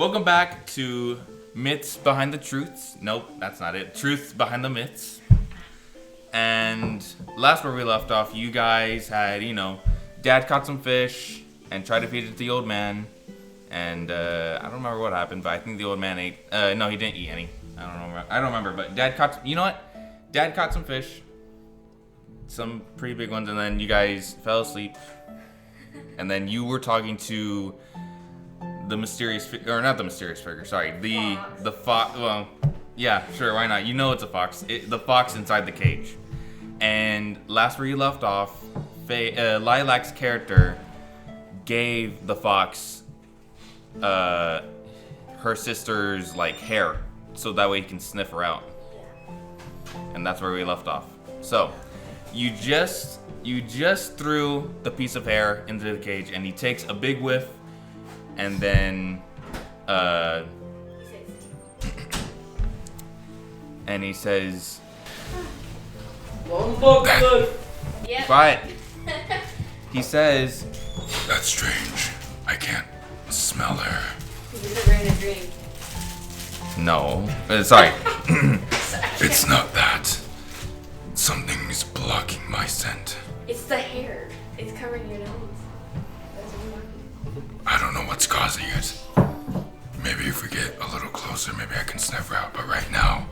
Welcome back to Myths Behind the Truths. Nope, that's not it. Truths Behind the Myths. And last where we left off, you guys had, Dad caught some fish and tried to feed it to the old man. And I don't remember what happened, but I think the old man ate. No, he didn't eat any. I don't remember, but Dad caught. You know what? Dad caught some fish, some pretty big ones, and then you guys fell asleep. And then you were talking to the mysterious, or not the mysterious figure. Sorry, the fox. Well, yeah, sure, why not? You know it's a fox. The fox inside the cage. And last where you left off, Lilac's character gave the fox her sister's hair, so that way he can sniff her out. And that's where we left off. So you just threw the piece of hair into the cage, and he takes a big whiff, and then and he says, quiet. He says, "That's strange. I can't smell her." Is it in a dream? No. Sorry. It's not that. Something's blocking my scent. It's the hair. It's covering your nose. I don't know what's causing it. Maybe if we get a little closer, maybe I can sniff her out. But right now,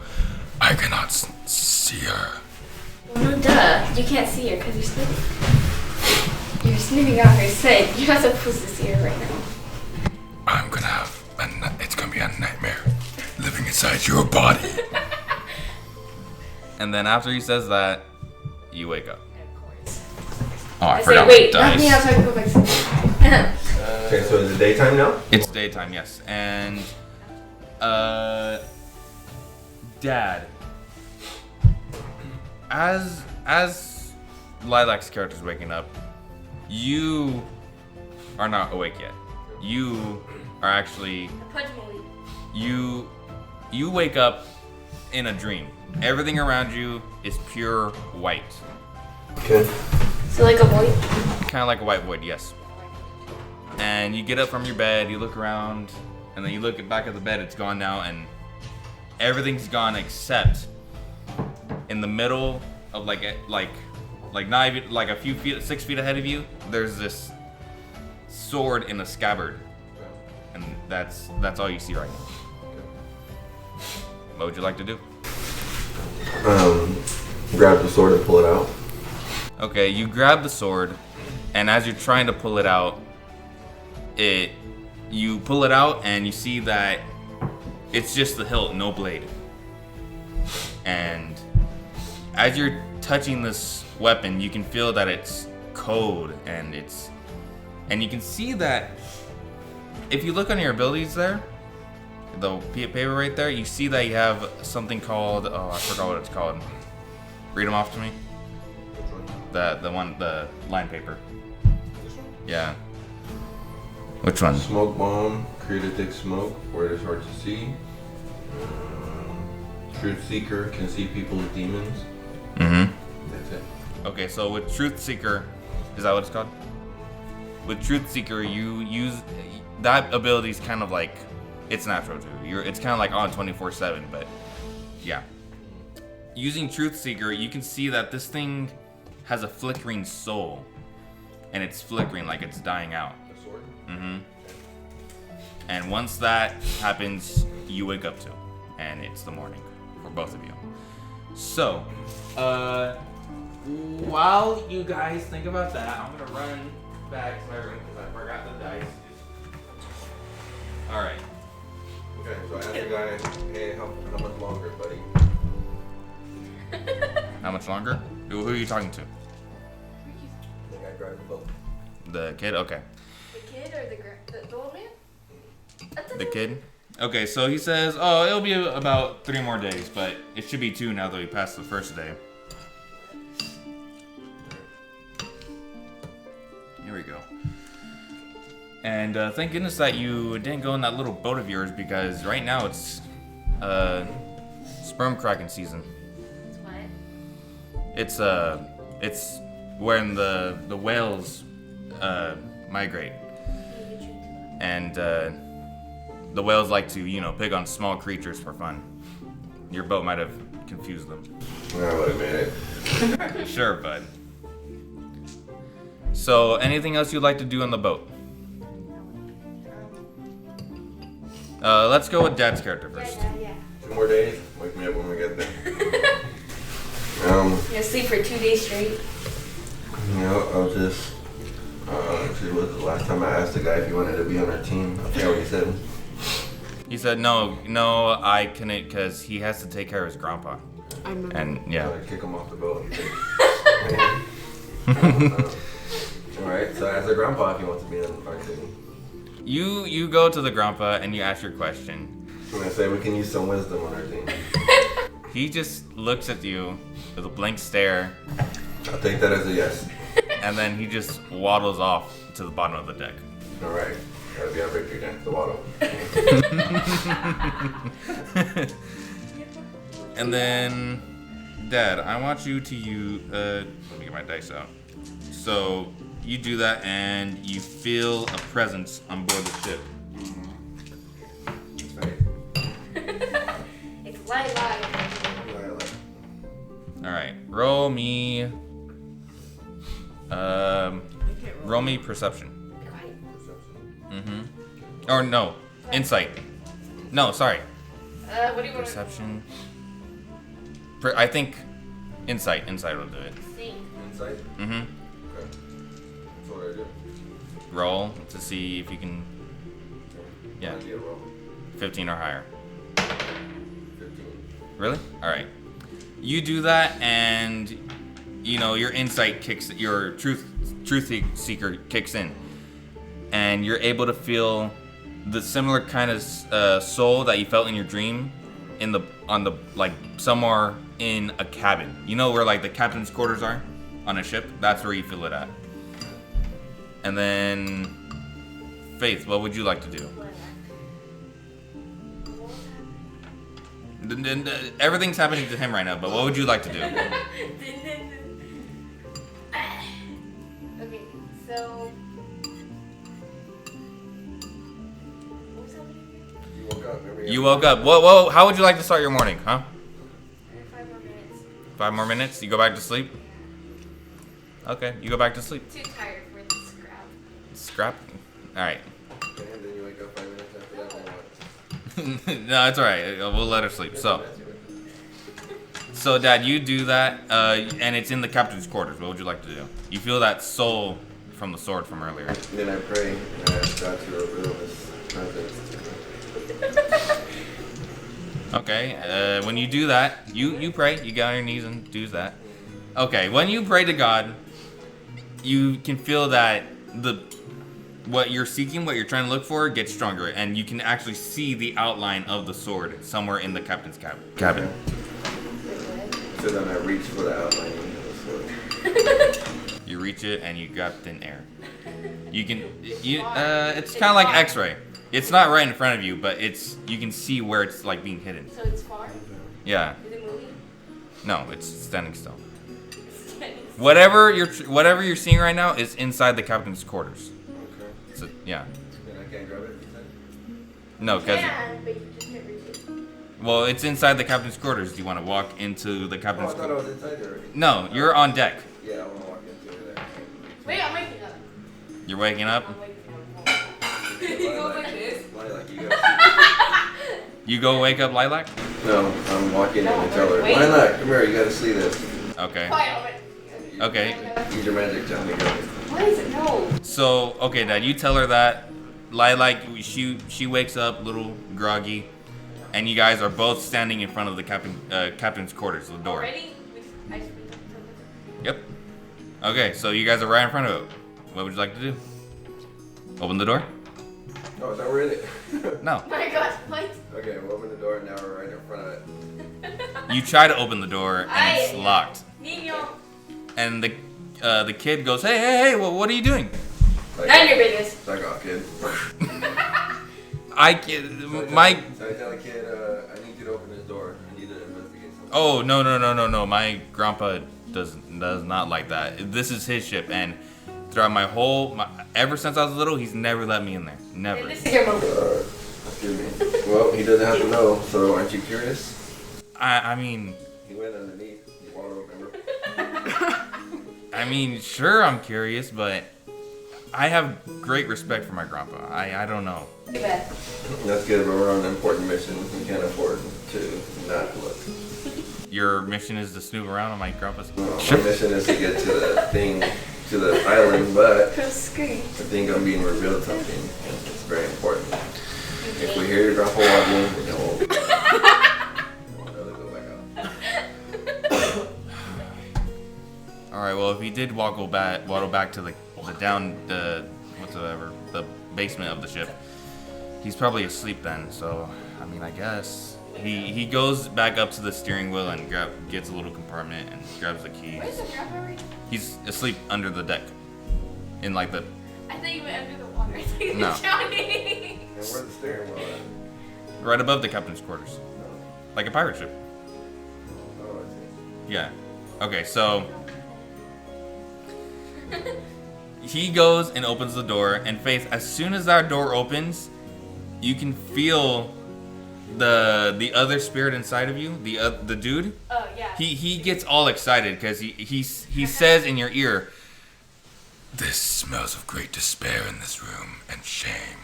I cannot see her. Well, no, duh. You can't see her because you're sniffing. You're sniffing out her scent. You're not supposed to see her right now. I'm gonna have it's gonna be a nightmare living inside your body. And then after he says that, you wake up. Of course. Oh, I I forgot say, wait, what not dice. me outside. Go back to sleep. Okay, so is it daytime now? It's daytime, yes. And Dad, as Lilac's character's waking up, you are not awake yet. You are actually you wake up in a dream. Everything around you is pure white. Okay. So like a void? Kind of like a white void, yes. And you get up from your bed, you look around, and then you look back at the bed, it's gone now, and everything's gone except in the middle of like not even like a few feet, 6 feet ahead of you, there's this sword in a scabbard. And that's all you see right now. What would you like to do? Grab the sword and pull it out. Okay, you grab the sword, and as you're trying to pull it out, you pull it out and you see that it's just the hilt, no blade. And as you're touching this weapon, you can feel that it's cold, and you can see that if you look on your abilities there, the paper right there, you see that you have something called, I forgot what it's called. Read them off to me. The line paper. Yeah. Which one? Smoke bomb, create a thick smoke where it is hard to see. Truth seeker can see people with demons. Mm-hmm. That's it. Okay, so with Truth Seeker, is that what it's called? With Truth Seeker, you use that ability is kind of like it's natural to you. It's kind of like on 24/7, but yeah. Using Truth Seeker, you can see that this thing has a flickering soul, and it's flickering like it's dying out. The sword? Mm-hmm. And once that happens, you wake up too, and it's the morning for both of you. So, while you guys think about that, I'm gonna run back to my room because I forgot the dice. All right. Okay, so ask the guy, hey, how much longer, buddy? How much longer? Who are you talking to? The guy driving the boat. The kid? Okay. The kid or the old man? The kid? Okay, so he says, oh, it'll be about 3 more days, but it should be 2 now that we passed the first day. Here we go. And thank goodness that you didn't go in that little boat of yours, because right now it's sperm cracking season. It's what? It's when the whales migrate, and The whales like to, you know, pick on small creatures for fun. Your boat might have confused them. I would have made it. Sure, bud. So, anything else you'd like to do on the boat? Let's go with Dad's character first. Yeah. 2 more days. Wake me up when we get there. You're gonna sleep for 2 days straight. You know, I'll just. See, what was the last time I asked the guy if he wanted to be on our team? I forget what he said. He said, no, I couldn't because he has to take care of his grandpa. I remember. And, yeah. I'd kick him off the boat. Alright, so I asked the grandpa if he wants to be on our team. You go to the grandpa and you ask your question. And I say we can use some wisdom on our team. He just looks at you with a blank stare, I'll take that as a yes. and then he just waddles off to the bottom of the deck. Alright, gotta be our victory dance, the waddle. And then, Dad, I want you to let me get my dice out. So you do that, and you feel a presence on board the ship. It's light. All right, roll me perception. Or no, insight. No, sorry, What do you want perception. I think insight will do it. to see? Insight? Mm-hmm. Okay. That's what I do. Roll to see if you can. Yeah, Idea roll. 15 or higher. 15. Really? All right. You do that, and you know your insight kicks, your truth seeker kicks in, and you're able to feel the similar kind of soul that you felt in your dream, like somewhere in a cabin. You know where like the captain's quarters are on a ship? That's where you feel it at. And then, Faith, what would you like to do? Everything's happening to him right now, but what would you like to do? Okay, so what was happening here? You woke up, remember? You woke up. Whoa, how would you like to start your morning, huh? 5 more minutes. 5 more minutes? You go back to sleep? Okay, you go back to sleep. Too tired for the scrap. Scrap? Alright. Okay, and then you wake up 5 minutes after that, then what? No, it's alright. We'll let her sleep. So, Dad, you do that, and it's in the captain's quarters. What would you like to do? You feel that soul from the sword from earlier. And then I pray and I ask God to reveal His presence to me. Okay, when you do that, you pray. You get on your knees and do that. Okay, when you pray to God, you can feel that what you're seeking, what you're trying to look for, gets stronger, and you can actually see the outline of the sword somewhere in the captain's cabin. So then I reach for the outline of the sword. You reach it and you grab thin air. It's kind of like X-ray. It's not right in front of you, but you can see where it's like being hidden. So it's far? Yeah. Is it moving? No, it's standing still. Standing still. Whatever you're seeing right now is inside the captain's quarters. Okay. So, yeah. And I can't grab it, you said? No, because Yeah, but you just can't reach it. well, it's inside the captain's quarters. Do you want to walk into the Oh, I captain's thought I quarters? was inside there already. No, you're on deck. Yeah, I want to walk into it. Wait, I'm waking up. You're waking up. I'm waking up. He goes like this. Like you gotta You go wake up Lilac. see. No, I'm walking in and tell her, Wait. Lilac, come here, you gotta see this. Okay. Quiet. Okay. Use your magic, tell me go. Why is it no? So, okay, Dad, you tell her that. Lilac, she wakes up a little groggy, and you guys are both standing in front of the captain's quarters, the door. Already? I just Yep. Okay, so you guys are right in front of it. What would you like to do? Open the door? Oh, is that we're in it? No. Oh my god, what? Okay, we'll open the door and now we're right in front of it. You try to open the door and it's Ay. locked. Niño. And the kid goes, hey, what are you doing? Like, None of your business. Back off, kid. So So I tell the kid, I need you to open this door. I need to investigate something. Oh, no. My grandpa does not like that. This is his ship, and throughout ever since I was little, he's never let me in there. Never. This is your moment. Excuse me. Well, he doesn't have to know, so aren't you curious? I mean, He went underneath. He water, remember? I mean, sure, I'm curious, but I have great respect for my grandpa. I don't know. Too bad. That's good, but we're on an important mission. We can't afford to not look. Your mission is to snoop around on my grandpa's No, ship. my mission is to get to the thing, to the island, but Go scream. I think I'm being revealed something. And it's very important. If we hear your grandpa walking, we know we'll go back out. All right. Well, if he did waddle back to the basement of the ship, he's probably asleep then. So, I mean, I guess he goes back up to the steering wheel and gets a little compartment and grabs the keys. Where's the grandpa right now? He's asleep under the deck, in like the. I thought you went under the water. I thought you were No. drowning. And where's the steering wheel at? Right above the captain's quarters, No. like a pirate ship. Oh, I see. Yeah. Okay, so he goes and opens the door, and Faith, as soon as that door opens, you can feel the other spirit inside of you, the dude. Oh yeah. He gets all excited because he says in your ear, This smells of great despair in this room, and shame,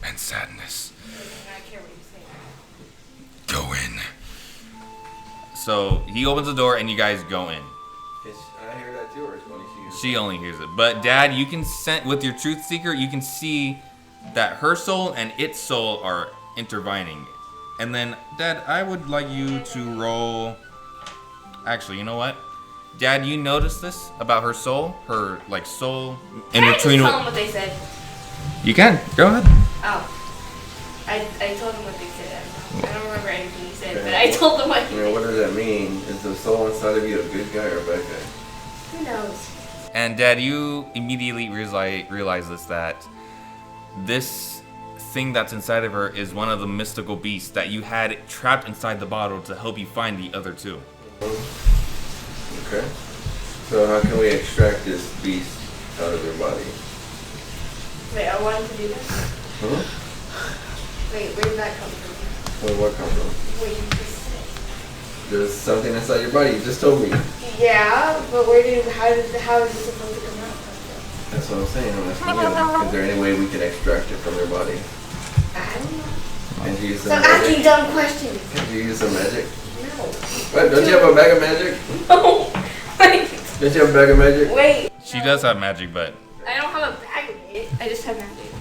and sadness. I don't care what you say. Go in. so he opens the door and you guys go in. I hear that too, or it's only she? She only hears it. But Dad, you can with your truth seeker, you can see that her soul and its soul are intertwining. And then, Dad, I would like you to roll. Actually, you know what? Dad, you noticed this about her soul? Her like soul in Can I just between. tell them what they said? You can go ahead. Oh. I told them what they said. I don't remember anything you said, but I told them what I mean, what does that mean? Is the soul inside of you a good guy or a bad guy? Who knows? And Dad, you immediately realize that this thing that's inside of her is one of the mystical beasts that you had trapped inside the bottle to help you find the other two. Okay. So how can we extract this beast out of your body? Wait, I wanted to do that? Huh? Wait, where did that come from? Where what come from? What you just said. There's something inside your body. You just told me. Yeah, but how is it supposed to come out? That's what I'm saying. I'm asking you. Is there any way we can extract it from your body? I don't know. Can you use some Stop asking magic? dumb questions. Can you use some magic? No. What? Don't you have a bag of magic? No. Wait. Don't you have a bag of magic? Wait. She does have magic, but I don't have a bag of it. I just have magic.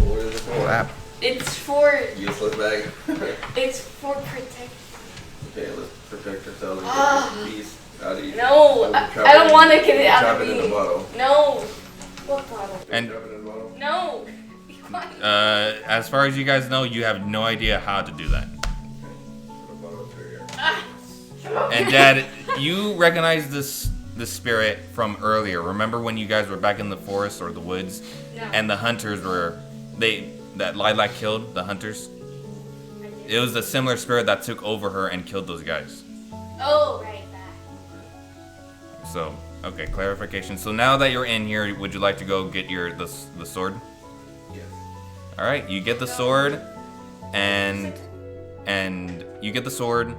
What is it for? It's for. Useless bag. It's for protection. Okay, let's protect ourselves and Ah. get this beast out of you. No, We'll trap I don't it want to in- get it out Trap of it in me. a bottle. No. What bottle? And- Trap it in a bottle. No. Be quiet. as far as you guys know, you have no idea how to do that. Put a bottle through here. And Dad, you recognize this spirit from earlier. Remember when you guys were back in the forest or the woods, No. and the hunters that Lilac killed the hunters? It was the similar spirit that took over her and killed those guys. Oh, right, that. So, okay, clarification. So now that you're in here, would you like to go get the sword? Yes. All right, you get the sword, and you get the sword,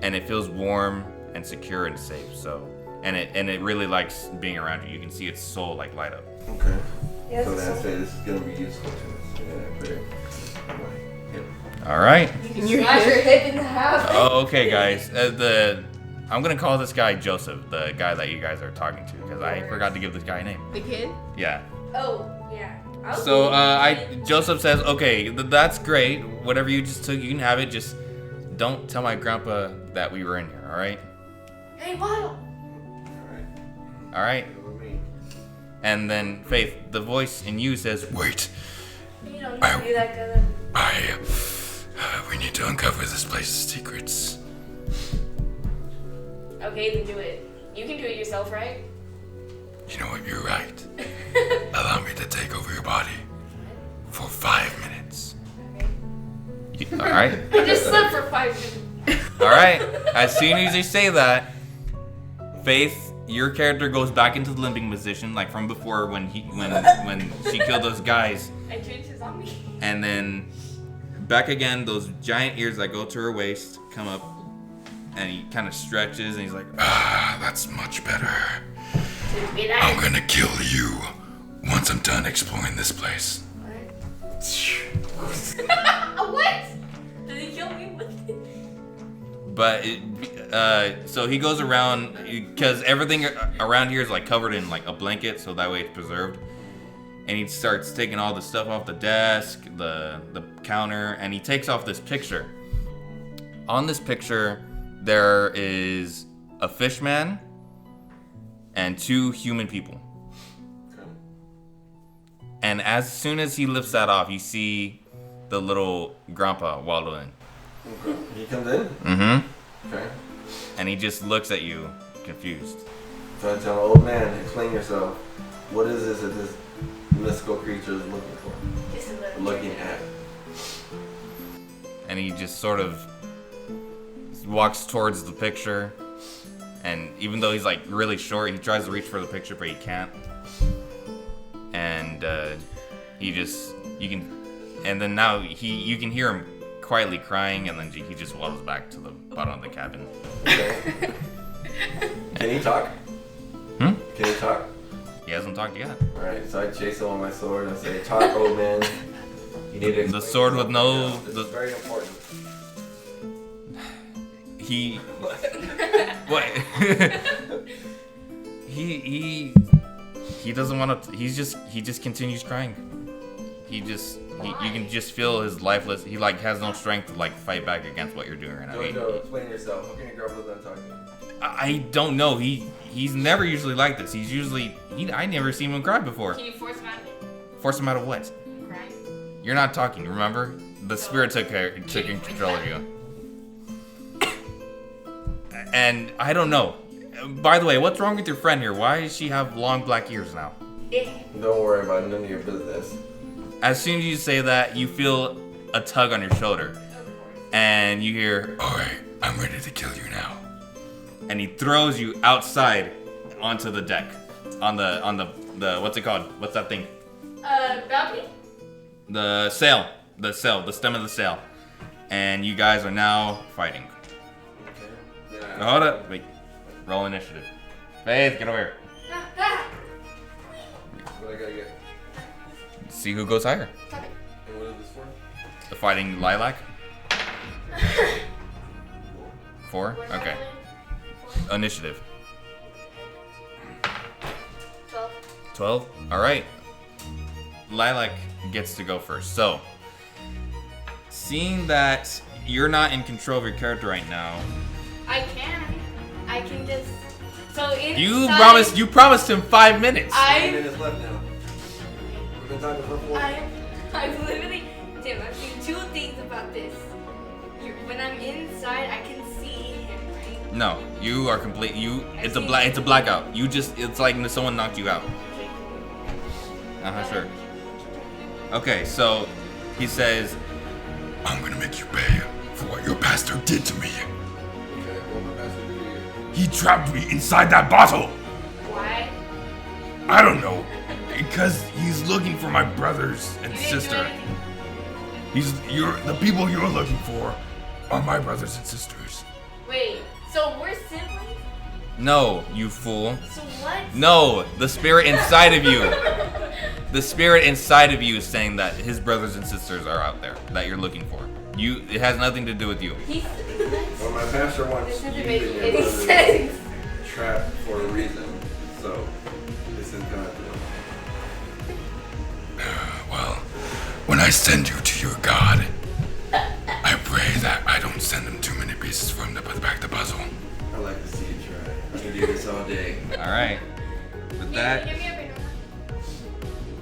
and it feels warm and secure and safe. So, and it really likes being around you. You can see its soul like light up. Okay. Yes, So then I so- say this is gonna be useful to us. And then I put it on my hip. All right. You can smash your hip in half. Oh, okay, guys. I'm gonna call this guy Joseph, the guy that you guys are talking to, because I forgot to give this guy a name. The kid? Yeah. Oh, yeah. I'll So do it. Joseph says, okay, that's great. Whatever you just took, you can have it. Just don't tell my grandpa that we were in here. All right. Hey, Waddle. Alright. All right. What about me? And then Faith, the voice in you says, Wait, You don't need to do that, Gilla. we need to uncover this place's secrets. Okay, then do it. You can do it yourself, right? You know what? You're right. Allow me to take over your body for 5 minutes. Okay. all right, I just slept for 5 minutes. all right. As soon as you say that, Faith, your character goes back into the limping position, like from before when she killed those guys. I turned to zombie. And then back again. Those giant ears that go to her waist come up, and he kind of stretches, and he's like, Ah, that's much better. I'm gonna kill you once I'm done exploring this place. What? Did he kill me with it? but so he goes around because everything around here is like covered in like a blanket, so that way it's preserved. And he starts taking all the stuff off the desk, the counter, and he takes off this picture. On this picture, there is a fish man and 2 human people. And as soon as he lifts that off, you see the little grandpa waddle in. Okay. He comes in? Mm-hmm. Okay. And he just looks at you, confused. So I tell him, old man, explain yourself. What is this that this mystical creature is looking for? Just a little Looking at. And he just sort of walks towards the picture. And even though he's like really short, he tries to reach for the picture, but he can't. And and then now you can hear him quietly crying, and then he just waddles back to the bottom of the cabin. Okay. Can he talk? Hmm? Can he talk? He hasn't talked yet. Alright, so I chase him with my sword and say, talk, old man. You need to The explain sword with yourself. no... This is very important. He... What? He doesn't want to... He just continues crying. You can just feel his lifeless... He like has no strength to like fight back against what you're doing right now. Jojo, explain yourself. How can your girlfriend done talking? I don't know. He's never usually like this. He's usually... I never seen him cry before. Can you force him out of it? Force him out of what? Crying? You're not talking, remember? The spirit took in control of you. And I don't know. By the way, what's wrong with your friend here? Why does she have long black ears now? Don't worry about it. None of your business. As soon as you say that, you feel a tug on your shoulder. And you hear, Alright, I'm ready to kill you now. and he throws you outside onto the deck. On the what's it called? What's that thing? Balcony? The sail. The stem of the sail. And you guys are now fighting. Okay. Hold up. Wait. Roll initiative. Faith, get over here. What I gotta get? See who goes higher. Stop it. And what is this for? The fighting lilac. 4? Okay. Initiative. 12. 12? Alright. Lilac gets to go first. So, seeing that you're not in control of your character right now, I can just. So inside. you promised him 5 minutes. 10 minutes left now. We've been talking for 4 I've literally, Tim, I've seen 2 things about this. When I'm inside, I can see him, right? No, you are complete. It's a blackout. It's like someone knocked you out. Sure. Okay, so he says, I'm gonna make you pay for what your pastor did to me. Okay, what my master do to you? He trapped me inside that bottle. Why? I don't know. Because he's looking for my brothers and You didn't do sister. anything. The people you're looking for are my brothers and sisters. Wait, so we're siblings? no, you fool. So what? No, the spirit inside of you. The spirit inside of you is saying that his brothers and sisters are out there that you're looking for. It has nothing to do with you. Well, my pastor wants This you doesn't and make your any brothers sense. trapped for a reason. So, this is gonna do. Well, when I send you to your god, I pray that I don't send him too many pieces for him to put back the puzzle. I like to see you try. I can do this all day. All right. With that, Give me a banana.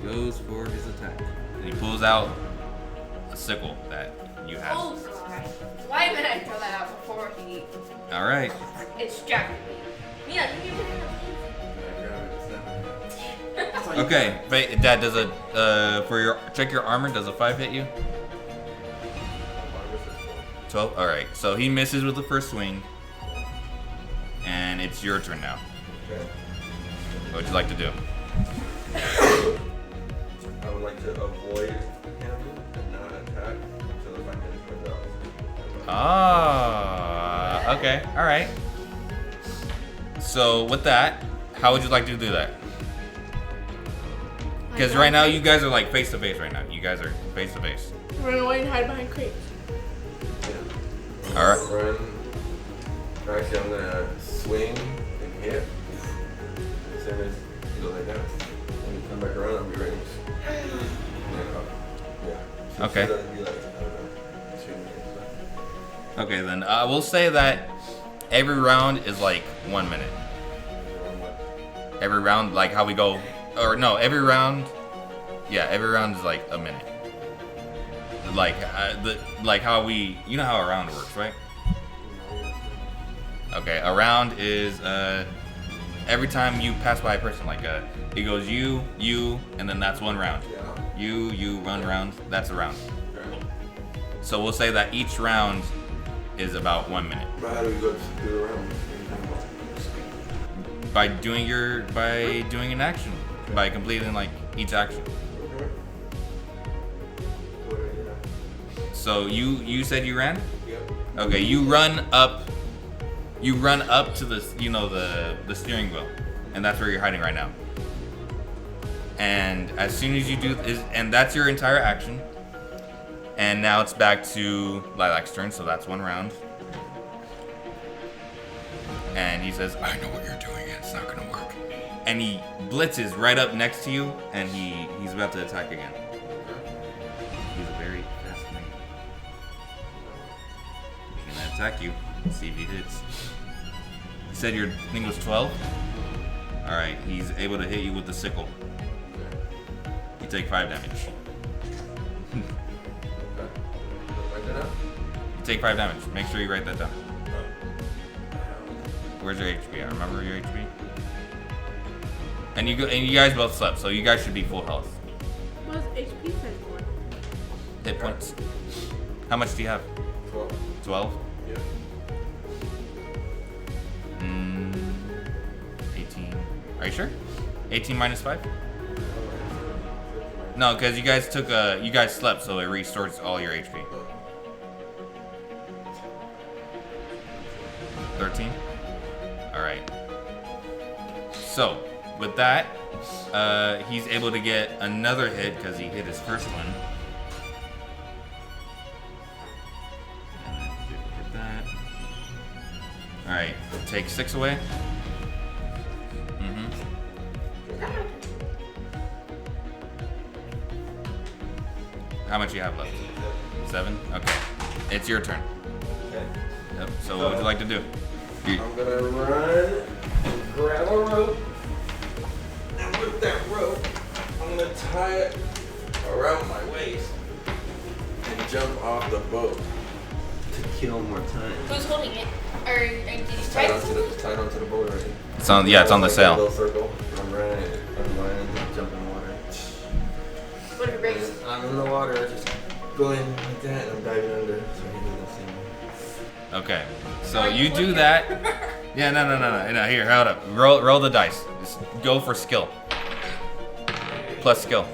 goes for his attack. And he pulls out a sickle that you have. Oh, God. Why did I throw that out before he All right. extracted me? Mia, give me a banana, Can I grab it and snap it? Okay, Dad, does check your armor, does a 5 hit you? 12? Alright, so he misses with the first swing. And it's your turn now. Okay. What would you like to do? I would like to avoid him and not attack until if I Ah, okay, all right. So with that, how would you like to do that? Because right now you guys are like face to face right now. You guys are face to face. Run away and hide behind crates. All right. Run. Actually, I'm gonna swing and hit. Same as you go like that. When you come back around, I'll be ready. Yeah. Okay. So that'd be like, I don't know, 2 minutes. Okay, then I will say that every round is like 1 minute. Every round, like how we go, or no, every round, yeah, every round is like a minute. Like how we, you know how a round works, right? Okay, a round is every time you pass by a person, like it goes you, and then that's 1 round. Yeah. You run around, that's a round. So we'll say that each round is about 1 minute. But how do we go through the round? By doing an action, by completing like each action. So you said you ran? Yep. Okay, you run up to the the steering wheel, and that's where you're hiding right now. And as soon as you do and that's your entire action. And now it's back to Lilac's turn, so that's 1 round. And he says, I know what you're doing and it's not gonna work. and he blitzes right up next to you, and he's about to attack again. He's a very fast man. He's gonna attack you. See if he hits. You said your thing was 12? Alright, he's able to hit you with the sickle. You take 5 damage. You take 5 damage. Make sure you write that down. Where's your HP? I remember your HP. And you guys both slept, so you guys should be full health. What's HP stand for? Hit points. How much do you have? 12. 12? Yeah. 18. Are you sure? 18 minus 5? No, because you guys you guys slept, so it restores all your HP. 13? Alright. So, with that, he's able to get another hit because he hit his first one. And then hit that. Alright, take 6 away. How much you have left? 7? Okay. It's your turn. Okay. Yep. So what would you like to do? I'm gonna run and grab a rope. And with that rope, I'm gonna tie it around my waist and jump off the boat to kill more time. Who's holding it? Or did you Tied try onto the boat already. It's on. Yeah, it's on the Like a sail. little circle. I'm running, I'm running, jump in the water. What if it breaks? And I'm in the water, just going like that, and I'm diving under. So he doesn't see me. Okay. So you do that. Yeah. No. Here, hold up. Roll the dice. Just go for skill. Plus skill.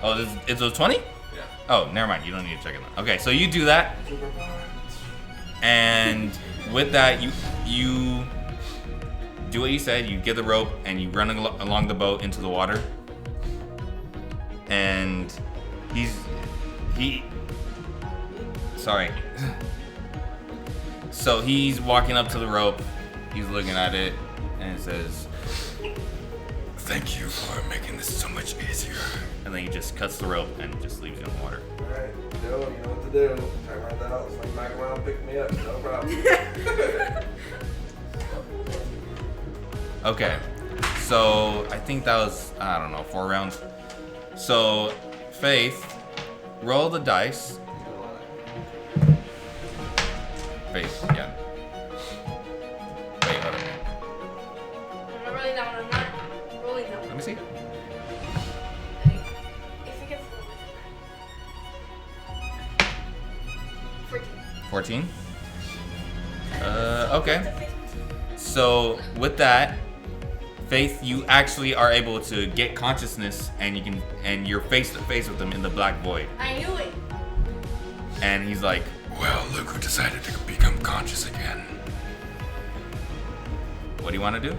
Oh, it's a 20? Yeah. Oh, never mind. You don't need to check it out. Okay, so you do that, and with that, you do what you said. You get the rope and you run along the boat into the water. And sorry. So he's walking up to the rope. He's looking at it, and it says, Thank you for making this so much easier. and then he just cuts the rope and just leaves you in the water. Alright, Joe, you know what to do. Turn right out, swing back around, pick me up, no problem. Okay, so I think that was, I don't know, 4 rounds. So, Faith, roll the dice. Faith, yeah. Wait, hold on. I'm not rolling down. I'm not rolling down. Let me see. If it gets a little bit. 14. 14? Okay. So, with that, Faith, you actually are able to get consciousness, and you're face to face with him in the black void. I knew it. And he's like, Well, look who decided to become conscious again. What do you want to do?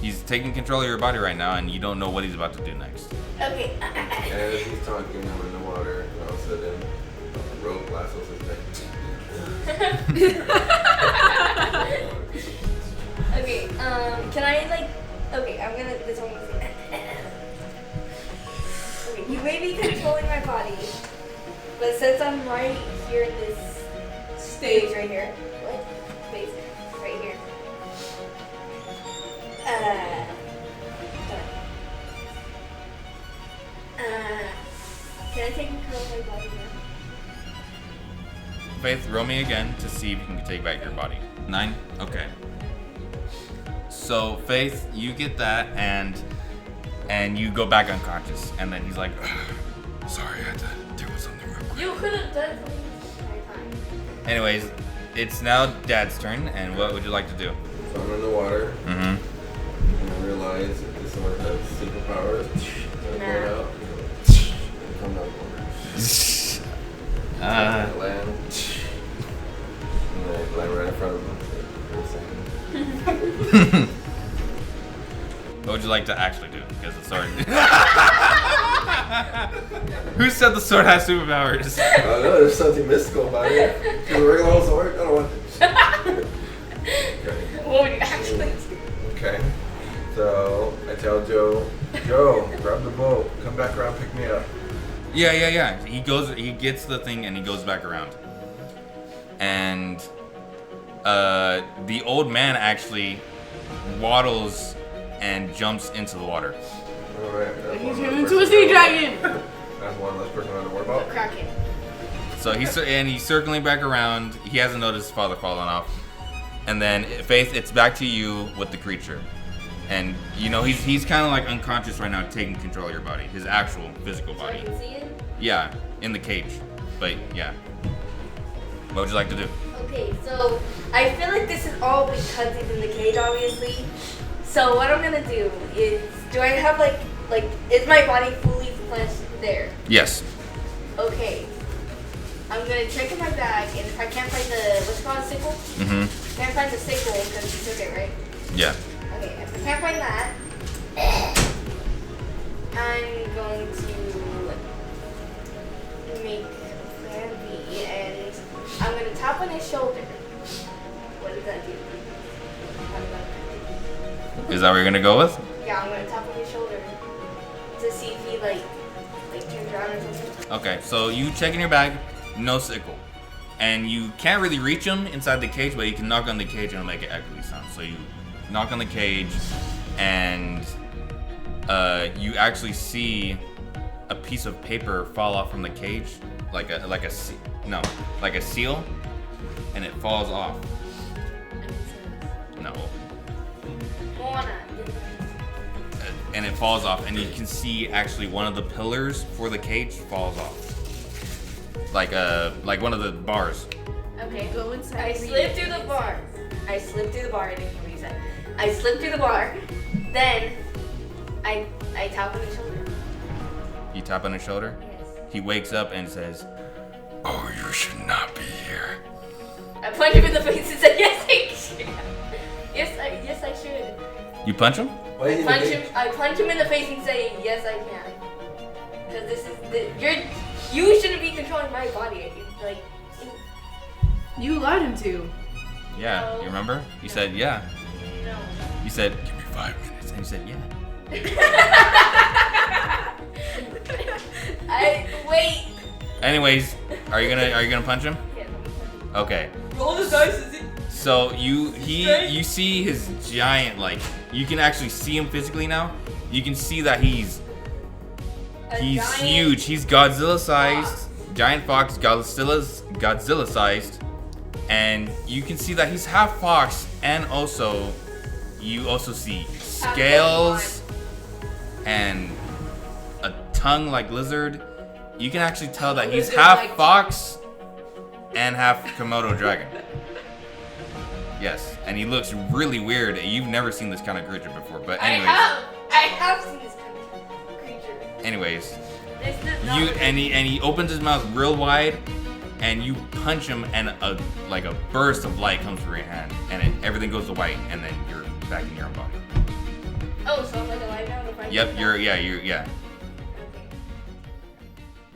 He's taking control of your body right now, and you don't know what he's about to do next. Okay. As he's talking, I'm in the water, and all of a sudden, a rope lassos his neck. Okay, can I okay, this one was okay, you may be controlling my body, but since I'm right here in this stage right here, what? Space, right here. Can I take control of my body now? Faith, roll me again to see if you can take back your body. 9? Okay. So, Faith, you get that, and you go back unconscious. And then he's like, Sorry, I had to deal with something real quick. You could have done something my time. anyways, it's now Dad's turn, and what would you like to do? So I'm in the water, Mm-hmm. and I realize that this one has superpowers. And I pull it out, and come down the water. And I land, and I land right in front of him. What would you like to actually do? Because the sword. Who said the sword has superpowers? I don't know, there's something mystical about it. It's a regular old sword, I don't want it. Okay. What would you actually do? Okay. So I tell Joe, grab the boat, come back around, pick me up. Yeah. He gets the thing and he goes back around. And the old man actually waddles and jumps into the water. Alright. He's turned into a sea dragon. That's one less person I have to worry about. Kraken. So he's circling back around. He hasn't noticed his father falling off. And then Faith, it's back to you with the creature. And you know he's kind of like unconscious right now, taking control of your body, his actual physical So I body. can see it? Yeah, in the cage. But yeah. What would you like to do? Okay, so I feel like this is all because he's in the cage, obviously. So what I'm gonna do is, do I have like is my body fully fleshed there? Yes. Okay. I'm gonna check in my bag, and if I can't find the what's it called, sickle? Mm-hmm. Can't find the sickle because you took it, right? Yeah. Okay, if I can't find that, I'm going to make plan B, and I'm going to tap on his shoulder. What does that do? Is that what you're gonna go with? Yeah, I'm going to tap on his shoulder to see if he like turns around or something. Okay, so you check in your bag, no sickle. And you can't really reach him inside the cage, but you can knock on the cage and it'll make an echoey sound. So you knock on the cage, and you actually see a piece of paper fall off from the cage, like a seal, and it falls off. No, Moana. and it falls off, and you can see actually one of the pillars for the cage falls off, like one of the bars. Okay. Go inside. I slipped through the bar. I didn't hear what you said. I slipped through the bar. Then I tap on his shoulder. You tap on his shoulder. Yes. He wakes up and says, Oh, you should not be here. I punched him in the face and said, "Yes, I should." Yes, I should. "You punch him?" Why is he in the cage? I punch him in the face and say, "Yes, I can." Because this is you shouldn't be controlling my body. Like, You allowed him to. Yeah. No. You remember? You said, "Yeah." no. You said, Give me 5 minutes. and you said, "Yeah." Wait. Anyways, are you gonna punch him? Yeah, Okay. roll the dice. Is it? So you see his giant, like, you can actually see him physically now. You can see that he's giant huge. He's Godzilla sized, fox. giant fox, Godzilla sized, and you can see that he's half fox, and also you also see scales and a tongue like lizard. You can actually tell that he's half Lizard-like. fox and half Komodo dragon. Yes, and he looks really weird. You've never seen this kind of creature before, but anyways. I have seen this kind of creature. Anyways, This does not. he opens his mouth real wide, and you punch him, and a burst of light comes from your hand, and everything goes to white, and then you're back in your own body. Oh, so I'm like alive now? Yep, you're. Okay.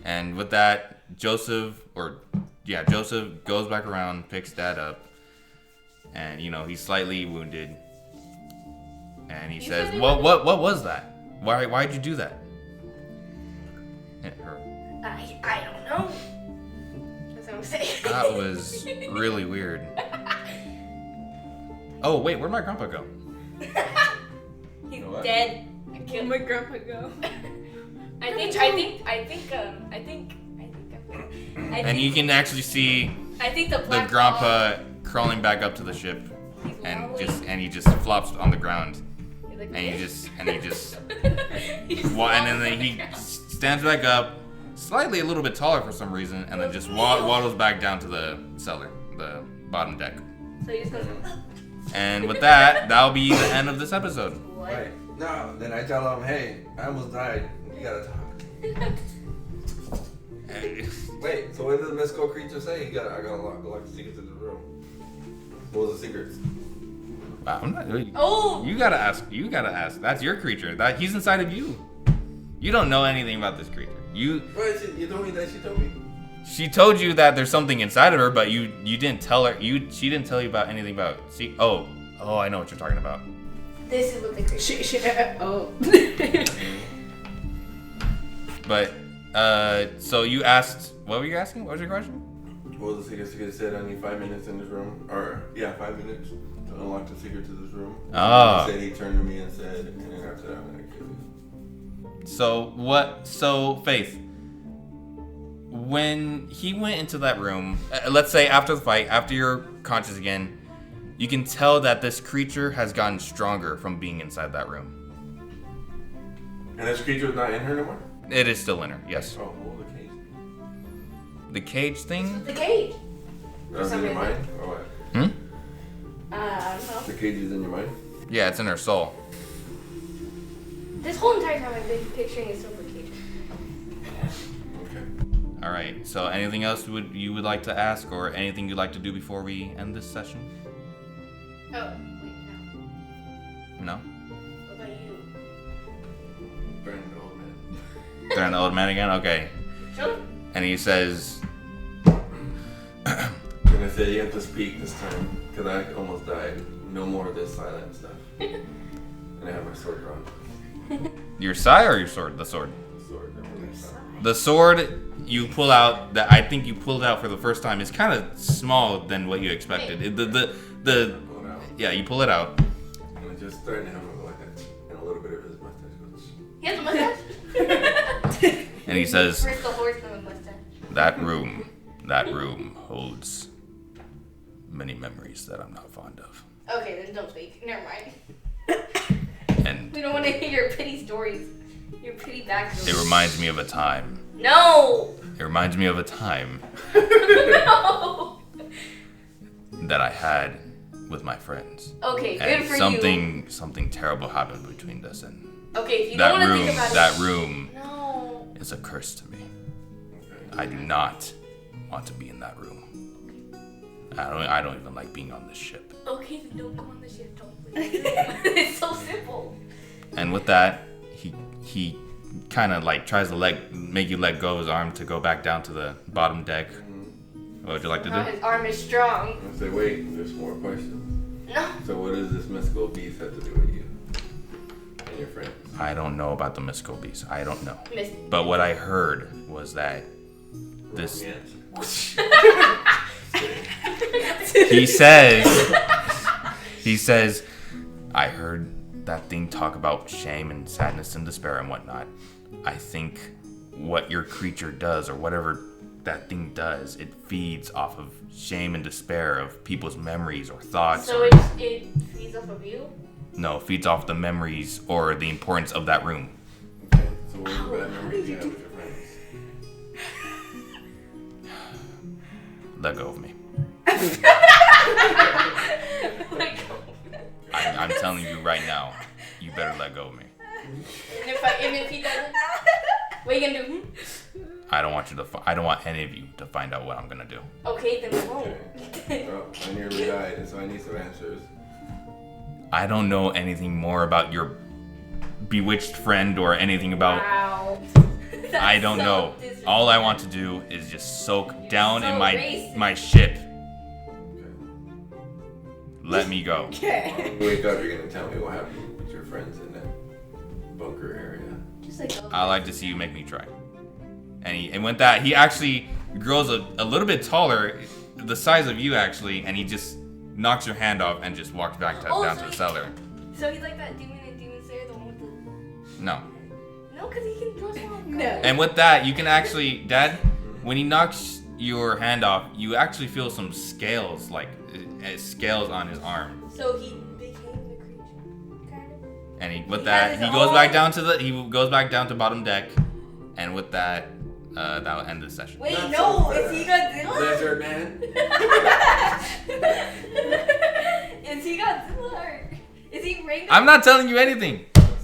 And with that, Joseph goes back around, picks Dad up, and he's slightly wounded, and he says, "What was that? Why'd you do that?" It hurt. I don't know. That's what I'm saying. That was really weird. Oh wait, where'd my grandpa go? He's know what? dead. I Where'd killed my grandpa go? I think. And you can actually see I think the the black grandpa crawling back up to the ship, He's and wobbling. he just flops on the ground, He's like, and he just He's and then he stands back up, slightly a little bit taller for some reason, and then just waddles back down to the cellar, the bottom deck. So he just goes. And with that, that'll be the end of this episode. What? Right. No, then I tell him, hey, I almost died. You gotta talk. Wait, so what did the mystical creature say? I got a lock the secrets to the room. What was the secrets? I'm not. Oh! You gotta ask. That's your creature. He's inside of you. You don't know anything about this creature. What? You told me that she told me. She told you that there's something inside of her, but you didn't tell her. She didn't tell you about anything about. See? Oh, I know what you're talking about. This is what the creature. Oh. But so you asked. What were you asking? What was your question? What was the secret? Secret said I need 5 minutes in this room. 5 minutes to unlock the secret to this room. Oh. He said he turned to me and said, and then after that I'm gonna kill you. So Faith, when he went into that room, let's say after the fight, after you're conscious again, you can tell that this creature has gotten stronger from being inside that room. And this creature's not in her no more? It is still in her, yes. Oh, well, the cage. The cage thing? The cage. That's in some your reason. mind? Or what? I don't know. The cage is in your mind? Yeah, it's in her soul. This whole entire time I've been picturing a silver cage. Okay. All right. So, anything else you would like to ask, or anything you'd like to do before we end this session? Oh, wait, no. No. What about you? Burn the old man. They're an old man again. Okay. Sure. And he says, And I said you have to speak this time, because I almost died. No more of this silent stuff. And I have my sword drawn. "Your sai or your sword? The sword. Sword. The sword you pull out that I think you pulled out for the first time is kind of small than what you expected. The Pull it out. yeah, you pull it out. And I just started to have a like that. And a little bit of his mustache goes. He has a mustache? And he says, Where's the horse with a mustache? that room holds many memories that I'm not fond of. Okay, then don't speak. Never mind. And We don't want to hear your pity stories. Your pity backstories. it reminds me of a time. No! It reminds me of a time No! that I had with my friends. Okay, good And for something terrible happened between us, and you. Okay, if you that don't want to room think about that it. room No. is a curse to me. Okay. I do not want to be in that room. I don't even like being on this ship. Okay, then don't go on the ship. Don't leave. It's so simple. And with that, he kind of like tries to make you let go of his arm to go back down to the bottom deck. What would you like to Now do? his arm is strong. I say, wait, there's more questions. No. So what does this mystical beast have to do with you? And your friends? I don't know about the mystical beast. I don't know. Miss. But what I heard was that this Yes. he says, I heard that thing talk about shame and sadness and despair and whatnot. I think what your creature does, or whatever that thing does, it feeds off of shame and despair of people's memories or thoughts. So or, it feeds off of you? no, feeds off the memories or the importance of that room. Okay, so what was the bad memories you have with your friends? Let go of me. Like, I'm telling you right now, you better let go of me. and if he doesn't, what are you gonna do? I don't want I don't want any of you to find out what I'm gonna do. Okay, then we won't. Well, I nearly died, and so I need some answers. I don't know anything more about your bewitched friend or anything about. Wow. I don't so know. All I want to do is just soak down in so my racist. ship. Let me go. Okay. When you wake up, you're gonna tell me what happened with your friends in that bunker area. Just like I like to see you make me try. And with that, he actually grows a little bit taller, the size of you actually, and he just knocks your hand off and just walks back down to the cellar. So he's like that demon in Demon Slayer, the one with the. No. No, because he can throw someone. No. And with that, you can actually, Dad, when he knocks your hand off, you actually feel some scales, like scales on his arm. So he became the creature, kind of. And with He that, has he his goes own- back down to bottom deck. And with that, that'll end the session. Wait, Not no, so is he Godzilla? Lizard man. Is he Godzilla or is he Ringo? I'm not telling you anything.